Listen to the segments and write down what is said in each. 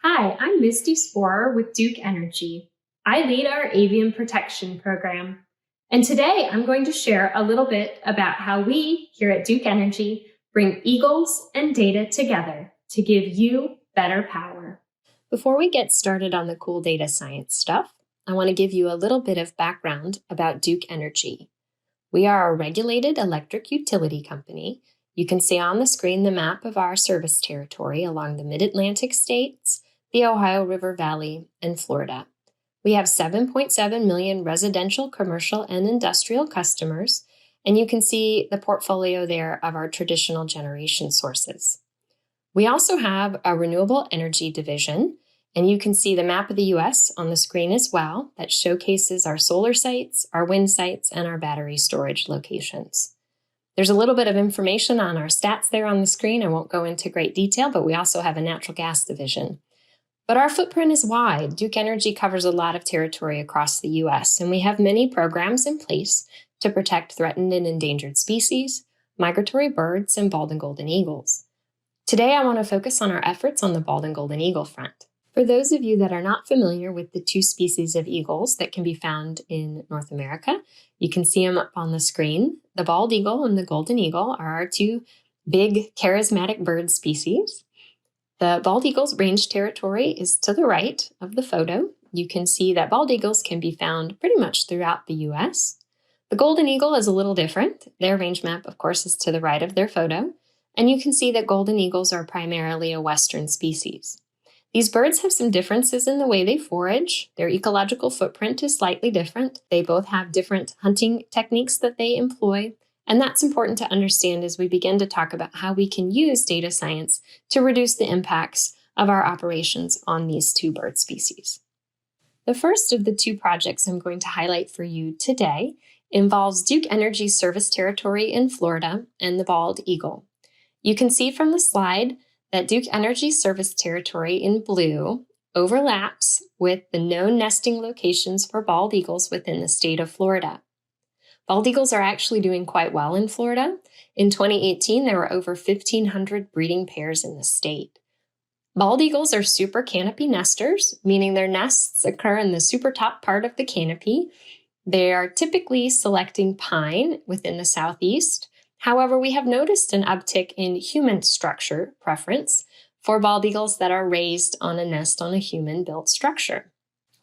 Hi, I'm Misti Sporer with Duke Energy. I lead our avian protection program. And today I'm going to share a little bit about how we here at Duke Energy bring eagles and data together to give you better power. Before we get started on the cool data science stuff, I want to give you a little bit of background about Duke Energy. We are a regulated electric utility company. You can see on the screen the map of our service territory along the Mid-Atlantic states, the Ohio River Valley, and Florida. We have 7.7 million residential, commercial, and industrial customers, and you can see the portfolio there of our traditional generation sources. We also have a renewable energy division, and you can see the map of the U.S. on the screen as well that showcases our solar sites, our wind sites, and our battery storage locations. There's a little bit of information on our stats there on the screen. I won't go into great detail, but we also have a natural gas division. But our footprint is wide. Duke Energy covers a lot of territory across the U.S., and we have many programs in place to protect threatened and endangered species, migratory birds, and bald and golden eagles. Today, I want to focus on our efforts on the bald and golden eagle front. For those of you that are not familiar with the two species of eagles that can be found in North America, you can see them up on the screen. The bald eagle and the golden eagle are our two big charismatic bird species. The bald eagle's range territory is to the right of the photo. You can see that bald eagles can be found pretty much throughout the U.S. The golden eagle is a little different. Their range map, of course, is to the right of their photo. And you can see that golden eagles are primarily a Western species. These birds have some differences in the way they forage. Their ecological footprint is slightly different. They both have different hunting techniques that they employ. And that's important to understand as we begin to talk about how we can use data science to reduce the impacts of our operations on these two bird species. The first of the two projects I'm going to highlight for you today involves Duke Energy's service territory in Florida and the bald eagle. You can see from the slide that Duke Energy's service territory in blue overlaps with the known nesting locations for bald eagles within the state of Florida. Bald eagles are actually doing quite well in Florida. In 2018, there were over 1,500 breeding pairs in the state. Bald eagles are super canopy nesters, meaning their nests occur in the super top part of the canopy. They are typically selecting pine within the southeast. However, we have noticed an uptick in human structure preference for bald eagles that are raised on a nest on a human-built structure.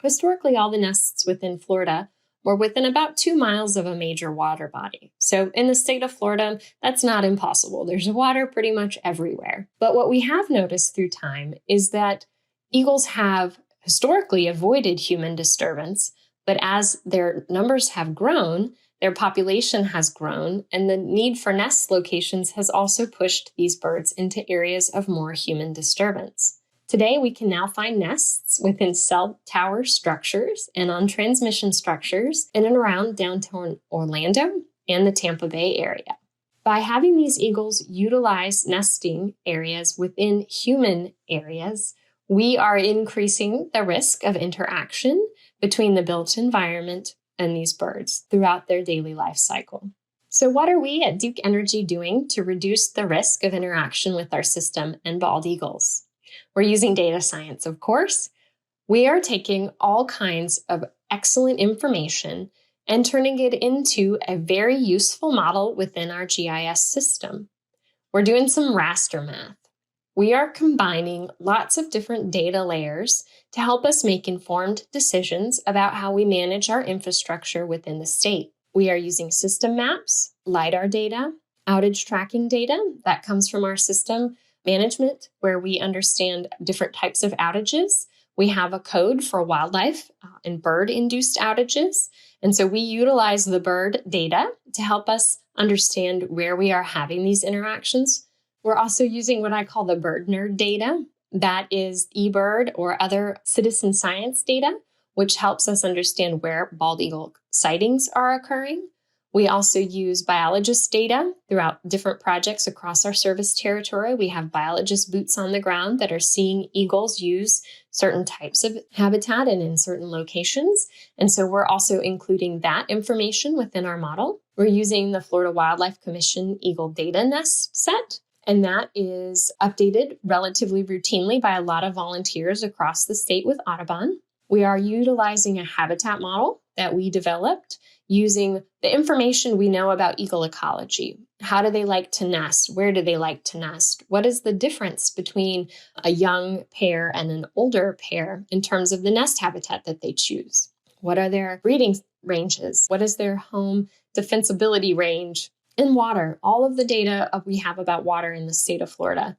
Historically, all the nests within Florida were within about 2 miles of a major water body. So in the state of Florida, that's not impossible. There's water pretty much everywhere. But what we have noticed through time is that eagles have historically avoided human disturbance, but as their numbers have grown, their population has grown, and the need for nest locations has also pushed these birds into areas of more human disturbance. Today, we can now find nests within cell tower structures and on transmission structures in and around downtown Orlando and the Tampa Bay area. By having these eagles utilize nesting areas within human areas, we are increasing the risk of interaction between the built environment and these birds throughout their daily life cycle. So what are we at Duke Energy doing to reduce the risk of interaction with our system and bald eagles? We're using data science, of course. We are taking all kinds of excellent information and turning it into a very useful model within our GIS system. We're doing some raster math. We are combining lots of different data layers to help us make informed decisions about how we manage our infrastructure within the state. We are using system maps, LiDAR data, outage tracking data that comes from our system management, where we understand different types of outages. We have a code for wildlife and bird-induced outages. And so we utilize the bird data to help us understand where we are having these interactions. We're also using what I call the bird nerd data. That is eBird or other citizen science data, which helps us understand where bald eagle sightings are occurring. We also use biologist data throughout different projects across our service territory. We have biologist boots on the ground that are seeing eagles use certain types of habitat and in certain locations. And so we're also including that information within our model. We're using the Florida Wildlife Commission Eagle Data Nest Set. and that is updated relatively routinely by a lot of volunteers across the state with Audubon. We are utilizing a habitat model that we developed using the information we know about eagle ecology. How do they like to nest? Where do they like to nest? What is the difference between a young pair and an older pair in terms of the nest habitat that they choose? What are their breeding ranges? What is their home defensibility range? And water, all of the data we have about water in the state of Florida.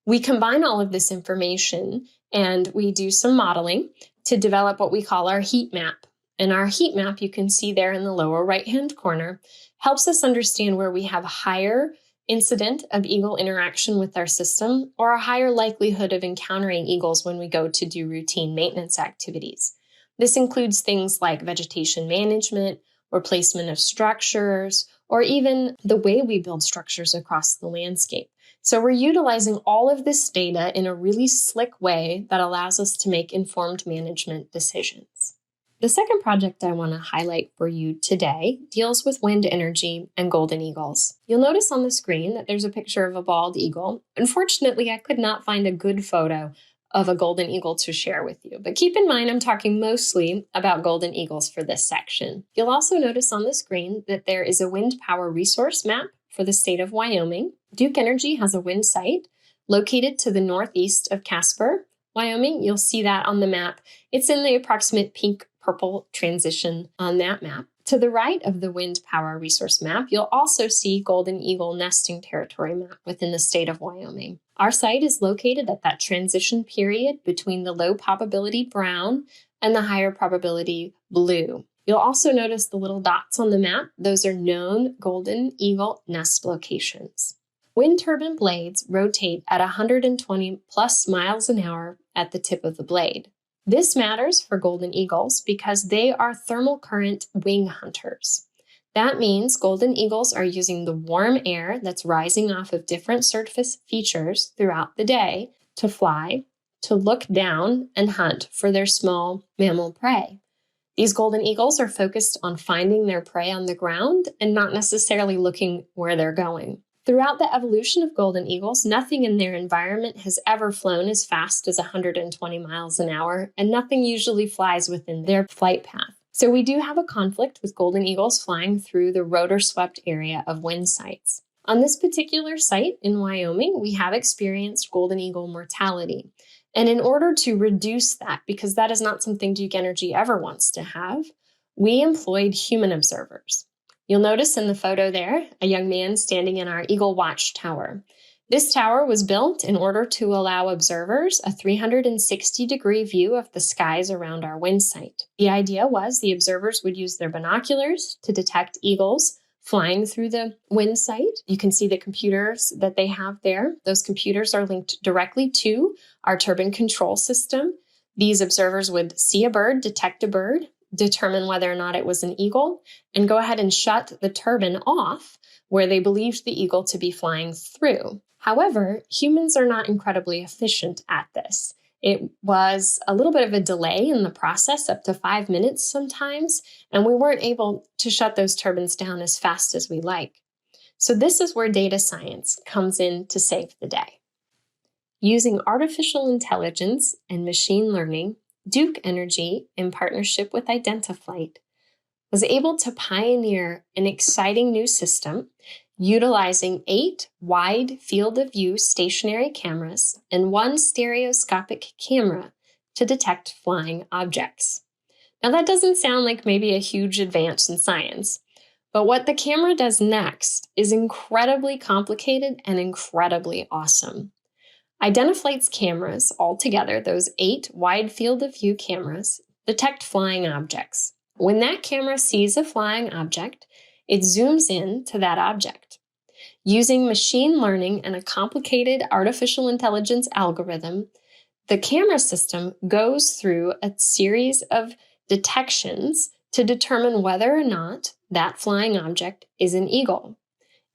We combine all of this information and we do some modeling to develop what we call our heat map. And our heat map, you can see there in the lower right-hand corner, helps us understand where we have a higher incident of eagle interaction with our system or a higher likelihood of encountering eagles when we go to do routine maintenance activities. This includes things like vegetation management or placement of structures, or even the way we build structures across the landscape. So we're utilizing all of this data in a really slick way that allows us to make informed management decisions. The second project I want to highlight for you today deals with wind energy and golden eagles. You'll notice on the screen that there's a picture of a bald eagle. Unfortunately, I could not find a good photo of a golden eagle to share with you. But keep in mind, I'm talking mostly about golden eagles for this section. You'll also notice on the screen that there is a wind power resource map for the state of Wyoming. Duke Energy has a wind site located to the northeast of Casper, Wyoming. You'll see that on the map. It's in the approximate pink-purple transition on that map. To the right of the wind power resource map, you'll also see golden eagle nesting territory map within the state of Wyoming. Our site is located at that transition period between the low probability brown and the higher probability blue. You'll also notice the little dots on the map. Those are known golden eagle nest locations. Wind turbine blades rotate at 120 plus miles an hour at the tip of the blade. This matters for golden eagles because they are thermal current wing hunters. That means golden eagles are using the warm air that's rising off of different surface features throughout the day to fly, to look down, and hunt for their small mammal prey. These golden eagles are focused on finding their prey on the ground and not necessarily looking where they're going. Throughout the evolution of golden eagles, nothing in their environment has ever flown as fast as 120 miles an hour, and nothing usually flies within their flight path. So we do have a conflict with golden eagles flying through the rotor-swept area of wind sites. On this particular site in Wyoming, we have experienced golden eagle mortality. And in order to reduce that, because that is not something Duke Energy ever wants to have, we employed human observers. You'll notice in the photo there, a young man standing in our Eagle Watch Tower. This tower was built in order to allow observers a 360-degree view of the skies around our wind site. The idea was the observers would use their binoculars to detect eagles flying through the wind site. You can see the computers that they have there. Those computers are linked directly to our turbine control system. These observers would see a bird, detect a bird, determine whether or not it was an eagle, and go ahead and shut the turbine off where they believed the eagle to be flying through. However, humans are not incredibly efficient at this. It was a little bit of a delay in the process, up to 5 minutes sometimes, and we weren't able to shut those turbines down as fast as we like. So this is where data science comes in to save the day. Using artificial intelligence and machine learning, Duke Energy, in partnership with IDENTIFLIGHT, was able to pioneer an exciting new system utilizing 8 wide field of view stationary cameras and 1 stereoscopic camera to detect flying objects. Now that doesn't sound like maybe a huge advance in science, but what the camera does next is incredibly complicated and incredibly awesome. IDENTIFLIGHT's cameras, altogether, those 8 wide field of view cameras, detect flying objects. When that camera sees a flying object, it zooms in to that object. Using machine learning and a complicated artificial intelligence algorithm, the camera system goes through a series of detections to determine whether or not that flying object is an eagle.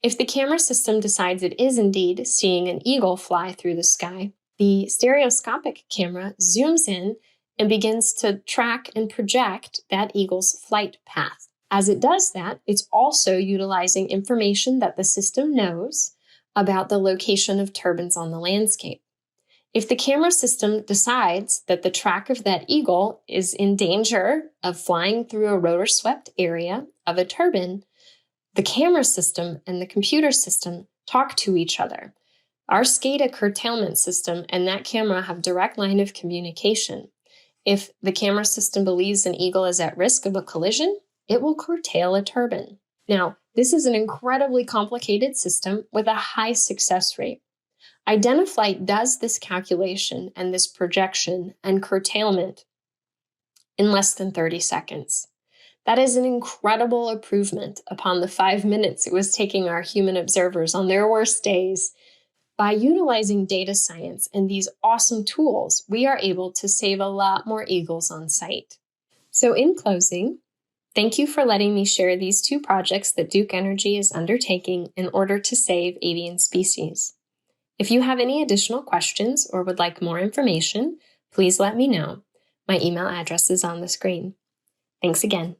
If the camera system decides it is indeed seeing an eagle fly through the sky, the stereoscopic camera zooms in and begins to track and project that eagle's flight path. As it does that, it's also utilizing information that the system knows about the location of turbines on the landscape. If the camera system decides that the track of that eagle is in danger of flying through a rotor-swept area of a turbine, the camera system and the computer system talk to each other. Our SCADA curtailment system and that camera have direct line of communication. If the camera system believes an eagle is at risk of a collision, it will curtail a turbine. Now, this is an incredibly complicated system with a high success rate. IDENTIFLIGHT does this calculation and this projection and curtailment in less than 30 seconds. That is an incredible improvement upon the 5 minutes it was taking our human observers on their worst days. By utilizing data science and these awesome tools, we are able to save a lot more eagles on site. So in closing, thank you for letting me share these 2 projects that Duke Energy is undertaking in order to save avian species. If you have any additional questions or would like more information, please let me know. My email address is on the screen. Thanks again.